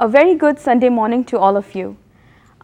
A very good Sunday morning to all of you.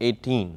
18۔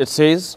It says,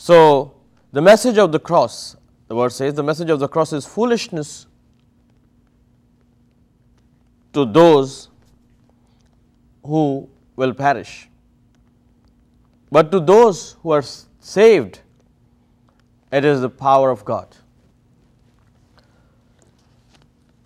So the message of the cross, the word says, the message of the cross is foolishness to those who will perish, but to those who are saved, it is the power of God.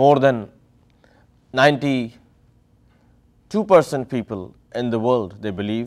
more than 92% people in the world they believe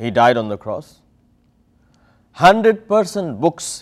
He died on the cross. 100% books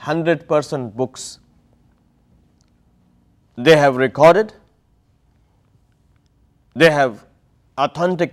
100% books they have recorded, they have authentic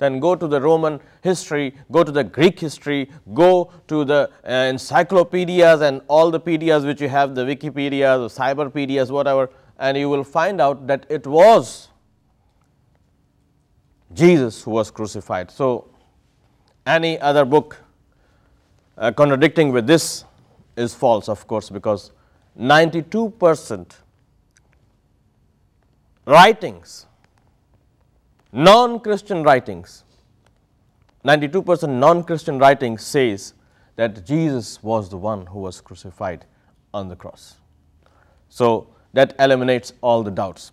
then go to the Roman history, go to the Greek history, go to the encyclopedias and all the pedias which you have, the Wikipedias, the cyberpedias, whatever, and you will find out that it was Jesus who was crucified. So any other book contradicting with this is false, of course, because 92% writings, non-Christian writings, 92% non-Christian writings says that Jesus was the one who was crucified on the cross. So that eliminates all the doubts.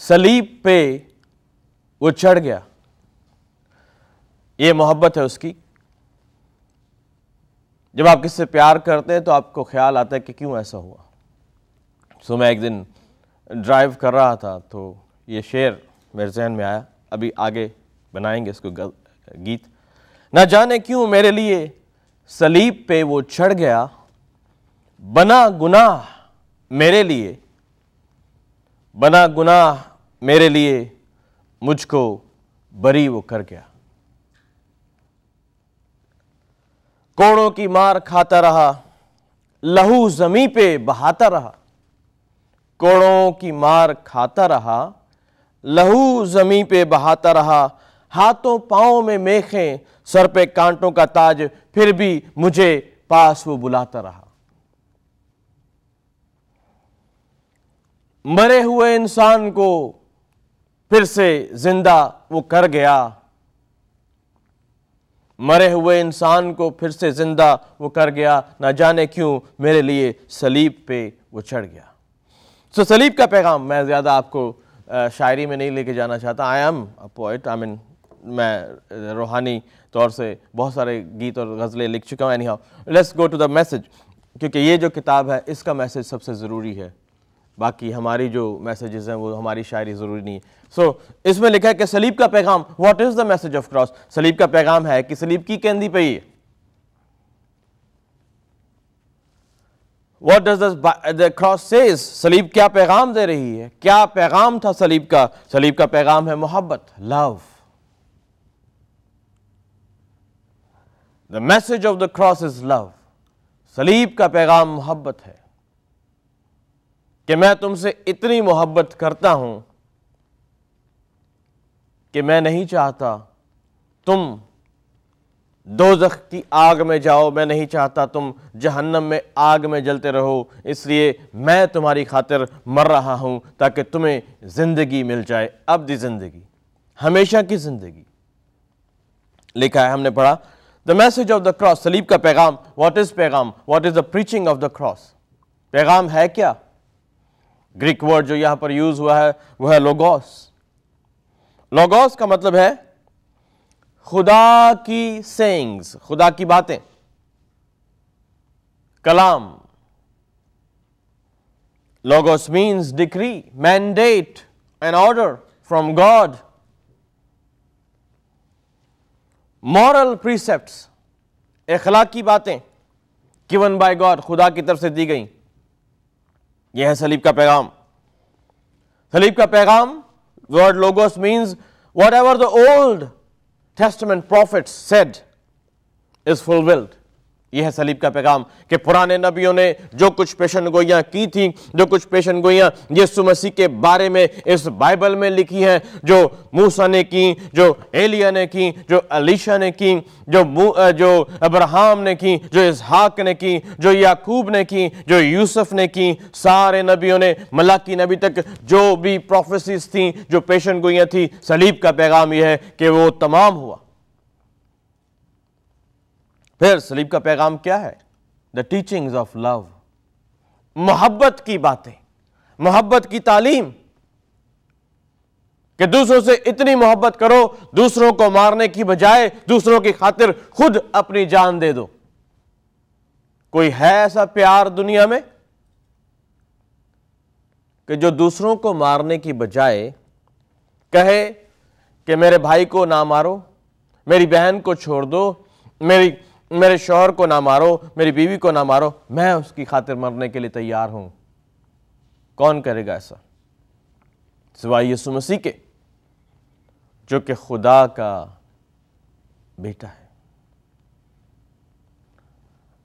सलीब पे वो चढ़ गया। ये मोहब्बत है उसकी। जब आप किससे प्यार करते हैं तो आपको ख्याल आता है कि क्यों ऐसा हुआ। सो मैं एक दिन ड्राइव कर रहा था तो ये शेर मेरे जहन में आया, अभी आगे बनाएंगे इसको गीत। ना जाने क्यों मेरे लिए सलीब पे वो चढ़ गया, बना गुनाह मेरे लिए, बना गुनाह मेरे लिए, मुझको बरी वो कर गया। कोड़ों की मार खाता रहा, लहू जमी पे बहाता रहा। कोड़ों की मार खाता रहा, लहू जमी पे बहाता रहा। हाथों पांवों में मेखें, सर पे कांटों का ताज, फिर भी मुझे पास वो बुलाता रहा। मरे हुए इंसान को फिर से जिंदा वो कर गया। मरे हुए इंसान को फिर से जिंदा वो कर गया। ना जाने क्यों मेरे लिए सलीब पे वो चढ़ गया। सो सलीब का पैगाम, मैं ज़्यादा आपको शायरी में नहीं लेके जाना चाहता। I am a poet, I mean मैं रूहानी तौर से बहुत सारे गीत और गज़लें लिख चुका हूँ। Anyhow let's go to the message, क्योंकि ये जो किताब है इसका मैसेज सबसे ज़रूरी है। बाकी हमारी जो मैसेजेस हैं वो हमारी शायरी ज़रूरी नहीं है। सो इसमें लिखा है कि सलीब का पैगाम, what is the message of cross. सलीब का पैगाम है कि सलीब की कैंदी पे ही है। What does the cross says? सलीब क्या पैगाम दे रही है? क्या पैगाम था सलीब का? सलीब का पैगाम है मोहब्बत, love. The message of the cross is love. सलीब का पैगाम मोहब्बत है कि मैं तुमसे इतनी मोहब्बत करता हूं कि मैं नहीं चाहता तुम दोज़ख की आग में जाओ, मैं नहीं चाहता तुम जहन्नम में आग में जलते रहो, इसलिए मैं तुम्हारी खातिर मर रहा हूं ताकि तुम्हें जिंदगी मिल जाए, अब्दी जिंदगी, हमेशा की जिंदगी। लिखा है, हमने पढ़ा, the message of the cross, सलीब का पैगाम। व्हाट इज पैगाम? What is the preaching of the cross? पैगाम है क्या? ग्रीक वर्ड जो यहां पर यूज हुआ है वह है लोगोस। लोगोस का मतलब है खुदा की सेइंग्स, खुदा की बातें, कलाम। Logos means decree, mandate, an order from God, moral precepts, अखलाकी बातें गिवन बाय गॉड, खुदा की तरफ से दी गई। यह है सलीब का पैगाम। सलीब का पैगाम, word logos means what ever the old Testament prophets said is fulfilled. यह है सलीब का पैगाम कि पुराने नबियों ने जो कुछ पेशनगोइयां की थी, जो कुछ पेशनगोइयां यीशु मसीह के बारे में इस बाइबल में लिखी हैं, जो मूसा ने की, जो एलिया ने की, जो अलीशा ने की, जो अब्राहम ने की, जो इसहाक ने की, जो याकूब ने की, जो यूसुफ ने की, सारे नबियों ने, मलाकी नबी तक जो भी प्रोफेसीज थी, जो पेशनगोइयां थी, सलीब का पैगाम यह है कि वो तमाम हुआ। फिर सलीब का पैगाम क्या है? द टीचिंग्स ऑफ लव, मोहब्बत की बातें, मोहब्बत की तालीम, कि दूसरों से इतनी मोहब्बत करो, दूसरों को मारने की बजाय दूसरों की खातिर खुद अपनी जान दे दो। कोई है ऐसा प्यार दुनिया में कि जो दूसरों को मारने की बजाय कहे कि मेरे भाई को ना मारो, मेरी बहन को छोड़ दो, मेरे शौहर को ना मारो, मेरी बीवी को ना मारो, मैं उसकी खातिर मरने के लिए तैयार हूं। कौन करेगा ऐसा सिवाय यीशु मसीह के, जो कि खुदा का बेटा है।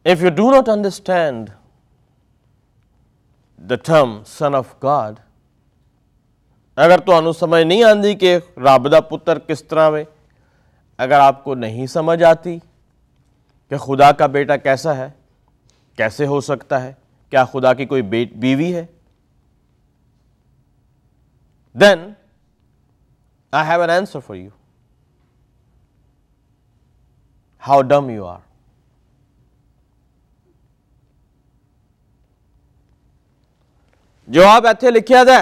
If you do not understand the term son of God, अगर तो समझ नहीं आती कि राबदा पुत्र किस तरह में, अगर आपको नहीं समझ आती कि खुदा का बेटा कैसा है, कैसे हो सकता है, क्या खुदा की कोई बीवी है, then I have an answer for you. How dumb you are. जवाब ਇੱਥੇ ਲਿਖਿਆ ਹੈ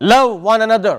love one another.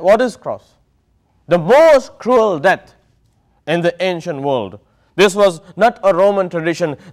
What is cross? The most cruel death in the ancient world. This was not a Roman tradition.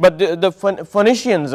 but the Phoenicians,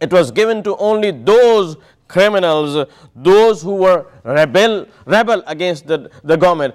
It was given to only those criminals, those who were rebel against the government,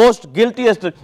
most guiltiest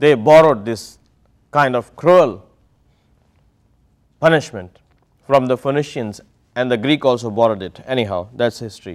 they borrowed this kind of cruel punishment from the Phoenicians, and the Greek also borrowed it. Anyhow, that's history.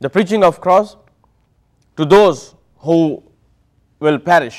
the preaching of cross to those who will perish.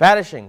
perishing,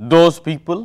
those people,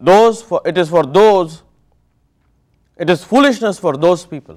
it is for those, it is foolishness for those people.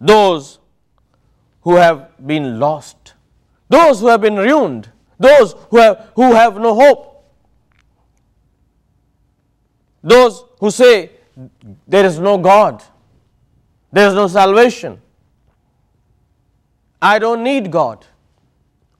those who have been lost, those who have been ruined, those who have no hope, those who say there is no God, there is no salvation, I don't need God.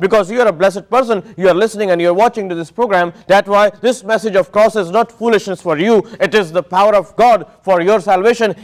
because you are a blessed person, you are listening and you are watching to this program, that's why this message of cross is not foolishness for you, it is the power of God for your salvation.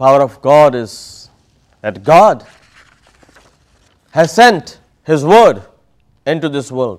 Power of God is that God has sent His word into this world.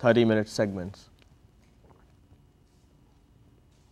30-minute segments.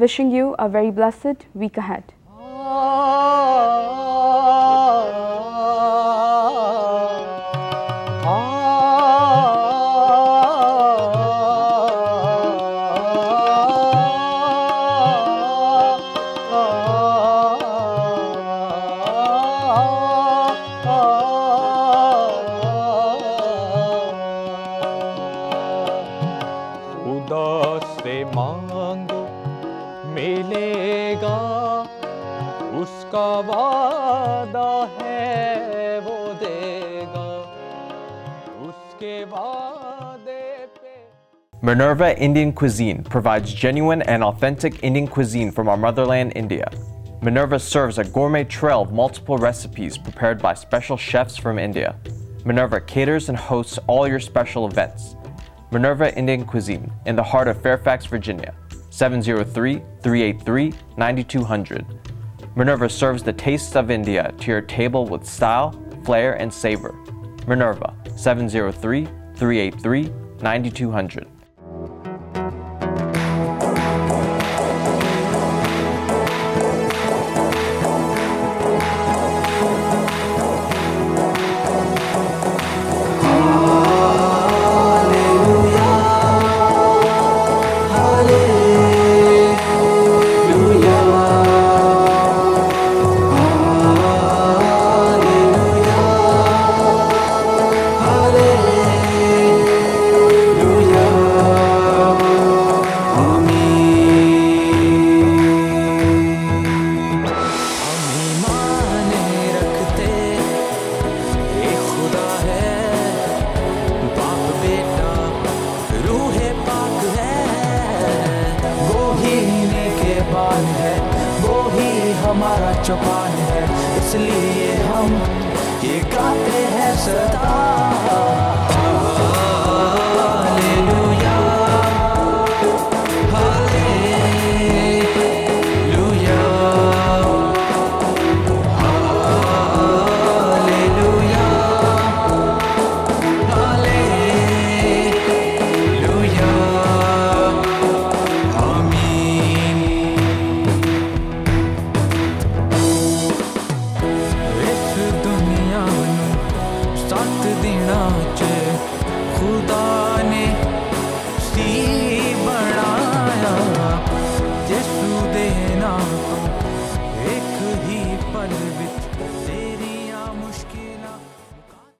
Wishing you a very blessed week ahead. Minerva Indian Cuisine provides genuine and authentic Indian cuisine from our motherland, India. Minerva serves a gourmet trail of multiple recipes prepared by special chefs from India. Minerva caters and hosts all your special events. Minerva Indian Cuisine, in the heart of Fairfax, Virginia, 703-383-9200. Minerva serves the tastes of India to your table with style, flair, and savor. Minerva, 703-383-9200. चौपान है, इसलिए हम ये गाते हैं सदा hallelujah hallelujah hallelujah hallelujah आमीन। सात दिना च खुदा ने सी बनाया, यसू दे नाम तो एक ही पल